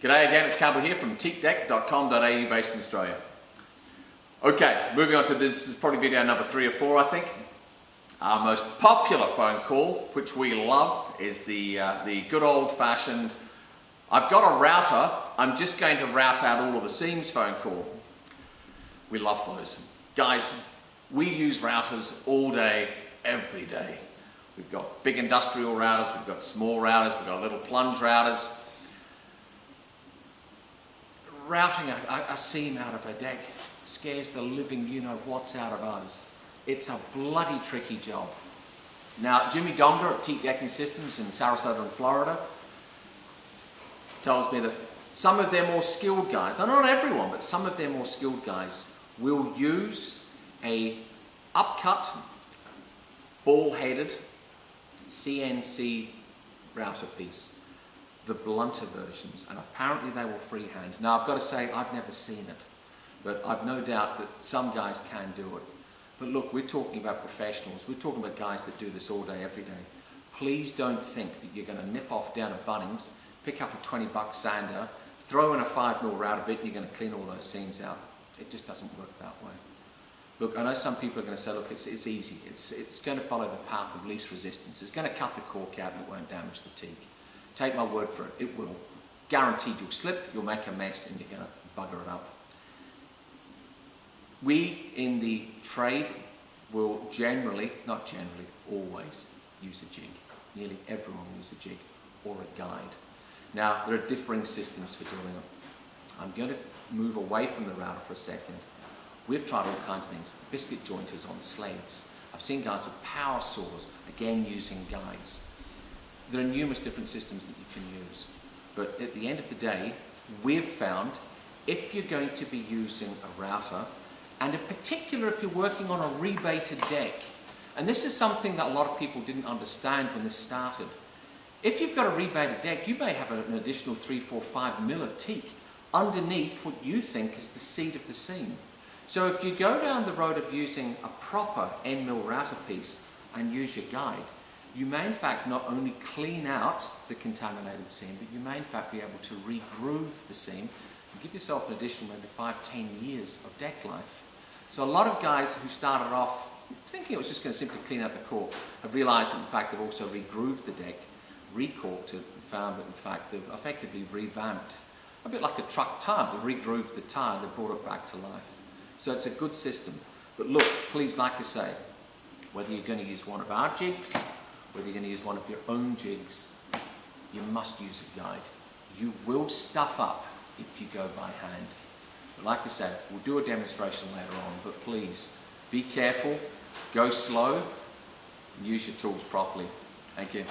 G'day again, it's Campbell here from teakdeck.com.au based in Australia. Okay, moving on to this is probably video number 3 or 4 I think. Our most popular phone call, which we love, is the good old-fashioned, I've got a router, I'm just going to route out all of the seams phone call. We love those. Guys, we use routers all day, every day. We've got big industrial routers, we've got small routers, we've got little plunge routers. Routing a seam out of a deck scares the living you-know-what's out of us. It's a bloody tricky job. Now, Jimmy Donga at Teak Decking Systems in Sarasota in Florida tells me that some of their more skilled guys, not everyone, but some of their more skilled guys will use a upcut, ball-headed CNC router piece. The blunter versions, and apparently they will freehand. Now I've got to say, I've never seen it, but I've no doubt that some guys can do it. But look, we're talking about professionals, we're talking about guys that do this all day, every day. Please don't think that you're going to nip off down at Bunnings, pick up a 20-buck sander, throw in a 5mm router bit, and you're going to clean all those seams out. It just doesn't work that way. Look, I know some people are going to say, look, it's easy, it's going to follow the path of least resistance, it's going to cut the cork out and it won't damage the teak. Take my word for it, it will. Guaranteed you'll slip, you'll make a mess, and you're going to bugger it up. We in the trade will generally, not generally, always use a jig. Nearly everyone will use a jig or a guide. Now, there are differing systems for doing it. I'm going to move away from the router for a second. We've tried all kinds of things. Biscuit jointers on sleds. I've seen guys with power saws, again using guides. There are numerous different systems that you can use, but at the end of the day, we've found if you're going to be using a router, and in particular if you're working on a rebated deck, and this is something that a lot of people didn't understand when this started. If you've got a rebated deck, you may have an additional 3, 4, 5mm of teak underneath what you think is the seat of the seam. So if you go down the road of using a proper end-mill router piece and use your guide, you may in fact not only clean out the contaminated seam, but you may in fact be able to re-groove the seam and give yourself an additional maybe 5–10 years of deck life. So a lot of guys who started off thinking it was just going to simply clean out the cork have realised that in fact they've also re-grooved the deck, re-corked it, and found that in fact they've effectively revamped. A bit like a truck tyre, they've re-grooved the tyre, they've brought it back to life. So it's a good system. But look, please, like I say, whether you're going to use one of our jigs, whether you're going to use one of your own jigs, you must use a guide. You will stuff up if you go by hand. But like I said, we'll do a demonstration later on, but please be careful, go slow, and use your tools properly. Thank you.